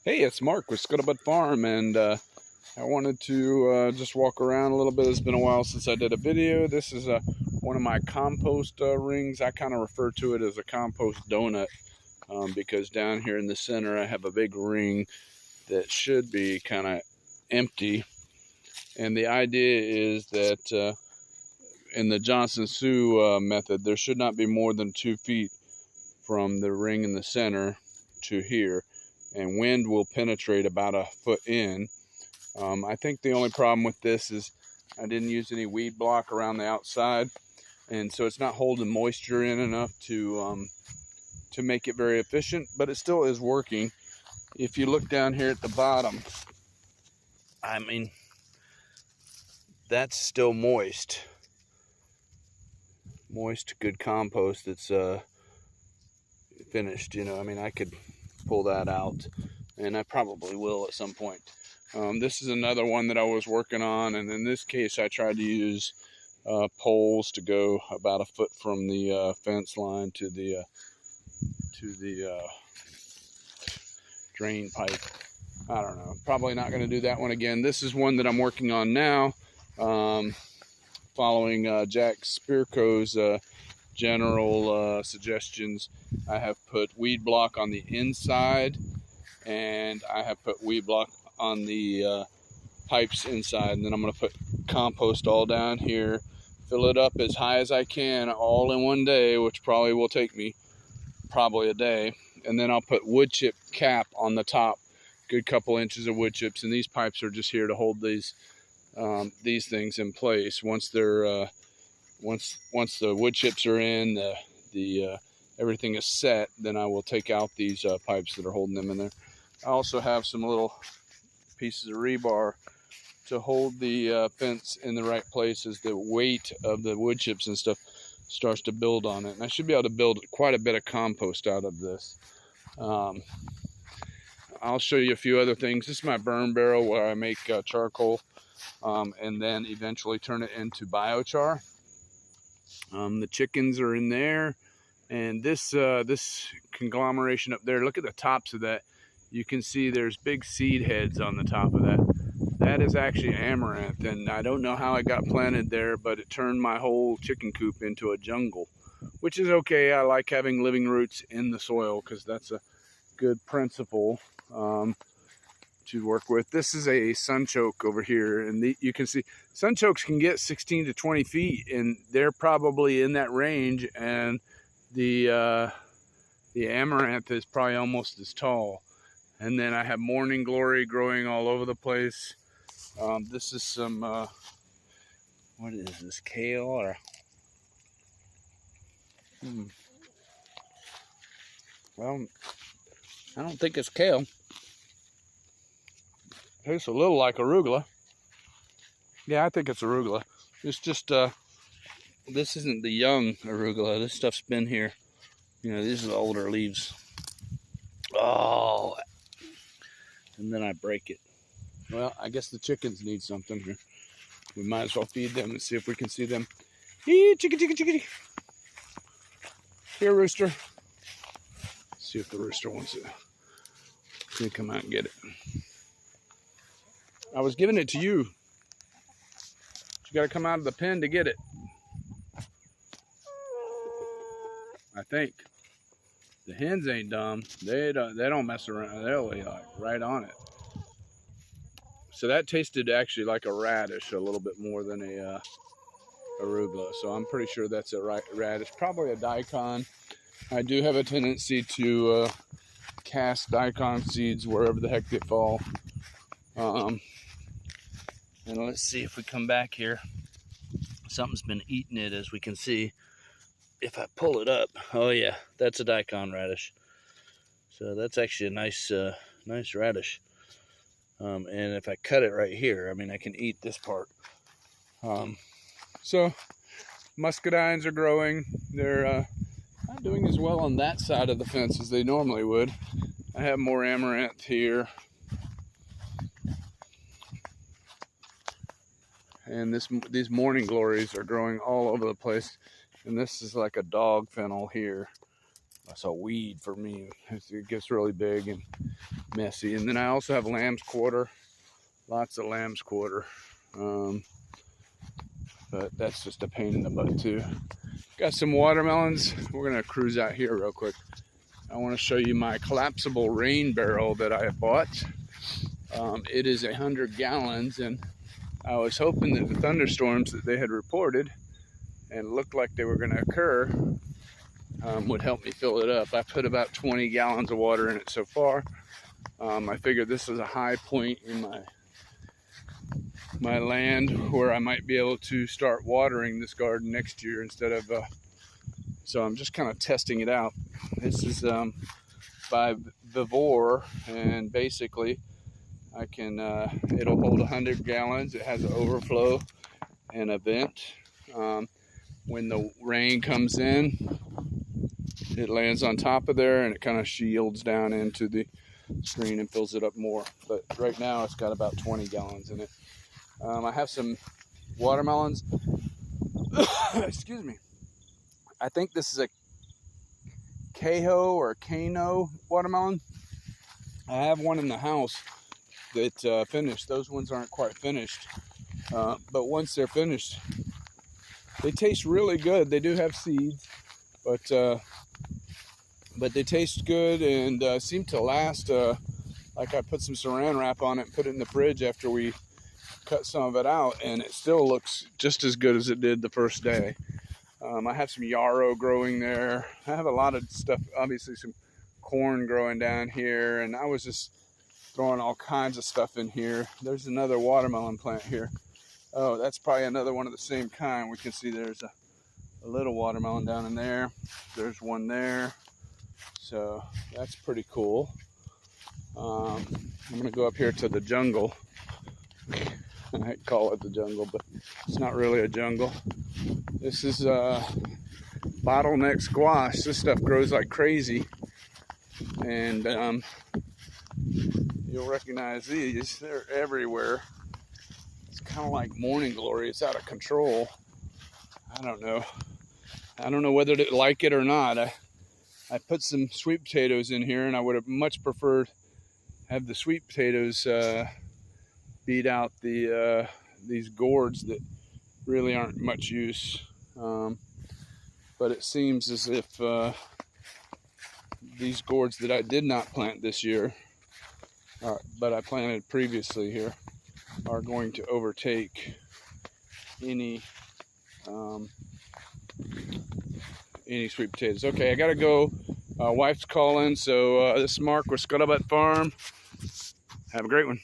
Hey, it's Mark with Scuttlebutt Farm, and I wanted to just walk around a little bit. It's been a while since I did a video. This is one of my compost rings. I kind of refer to it as a compost donut because down here in the center I have a big ring that should be kind of empty. And the idea is that in the Johnson-Su method, there should not be more than 2 feet from the ring in the center to here. And wind will penetrate about a foot in. I think the only problem with this is I didn't use any weed block around the outside, and so it's not holding moisture in enough to make it very efficient, but it still is working. If you look down here at the bottom, I mean, that's still moist. Moist, good compost that's finished, I mean, I could pull that out, and I probably will at some point. This is another one that I was working on, and in this case I tried to use poles to go about a foot from the fence line to the drain pipe. I don't know, probably not going to do that one again. This is one that I'm working on now, following Jack Spirko's general suggestions. I have put weed block on the inside, and I have put weed block on the pipes inside, and then I'm going to put compost all down here, fill it up as high as I can all in one day, which probably will take me probably a day, and then I'll put wood chip cap on the top, good couple inches of wood chips, and these pipes are just here to hold these things in place. Once they're once the wood chips are in, everything is set, then I will take out these pipes that are holding them in there. I also have some little pieces of rebar to hold the fence in the right place as the weight of the wood chips and stuff starts to build on it. And I should be able to build quite a bit of compost out of this. I'll show you a few other things. This is my burn barrel where I make charcoal and then eventually turn it into biochar. The chickens are in there, and this conglomeration up there, look at the tops of that. You can see there's big seed heads on the top of that. That is actually amaranth, and I don't know how it got planted there, but it turned my whole chicken coop into a jungle, which is okay. I like having living roots in the soil because that's a good principle to work with. This is a sunchoke over here, and you can see sunchokes can get 16 to 20 feet, and they're probably in that range, and the amaranth is probably almost as tall. And then I have morning glory growing all over the place. This is some what is this, kale or well, I don't think it's kale. Tastes a little like arugula. Yeah, I think it's arugula. It's just this isn't the young arugula. This stuff's been here. These are the older leaves. Oh, and then I break it. Well, I guess the chickens need something here. We might as well feed them and see if we can see them. Hey, chicky, chicky, chicky. Here, rooster. See if the rooster wants it. Can come out and get it. I was giving it to you. You got to come out of the pen to get it. I think. The hens ain't dumb. They don't mess around. They'll be like right on it. So that tasted actually like a radish a little bit more than a arugula. So I'm pretty sure that's a radish. Probably a daikon. I do have a tendency to cast daikon seeds wherever the heck they fall. And let's see if we come back here. Something's been eating it, as we can see. If I pull it up, oh yeah, that's a daikon radish. So that's actually a nice radish. And if I cut it right here, I mean, I can eat this part. So muscadines are growing. They're not doing as well on that side of the fence as they normally would. I have more amaranth here. And these morning glories are growing all over the place. And this is like a dog fennel here. That's a weed for me. It gets really big and messy. And then I also have lamb's quarter, lots of lamb's quarter. But that's just a pain in the butt too. Got some watermelons. We're gonna cruise out here real quick. I want to show you my collapsible rain barrel that I bought. It is 100 gallons, and I was hoping that the thunderstorms that they had reported and looked like they were going to occur would help me fill it up. I put about 20 gallons of water in it so far. I figured this is a high point in my land where I might be able to start watering this garden next year instead of so I'm just kind of testing it out. This is by Vivore, and basically I can it'll hold 100 gallons. It has an overflow and a vent. When the rain comes in, it lands on top of there and it kind of shields down into the screen and fills it up more. But right now it's got about 20 gallons in it. I have some watermelons. Excuse me. I think this is a Keho or Kano watermelon. I have one in the house that finished. Those ones aren't quite finished. But once they're finished, they taste really good. They do have seeds, but they taste good and seem to last. Like I put some saran wrap on it and put it in the fridge after we cut some of it out, and it still looks just as good as it did the first day. I have some yarrow growing there. I have a lot of stuff, obviously some corn growing down here, and I was just throwing all kinds of stuff in here. There's another watermelon plant here. Oh, that's probably another one of the same kind. We can see there's a little watermelon down in there. There's one there. So that's pretty cool. I'm gonna go up here to the jungle. I call it the jungle, but it's not really a jungle. This is bottleneck squash. This stuff grows like crazy, and you'll recognize these. They're everywhere. It's kind of like morning glory. It's out of control. I don't know. I don't know whether to like it or not. I put some sweet potatoes in here, and I would have much preferred have the sweet potatoes beat out these gourds that really aren't much use. But it seems as if these gourds that I did not plant this year, but I planted previously here, are going to overtake any sweet potatoes. Okay, I gotta go. Wife's calling, so this is Mark with Scuttlebutt Farm. Have a great one.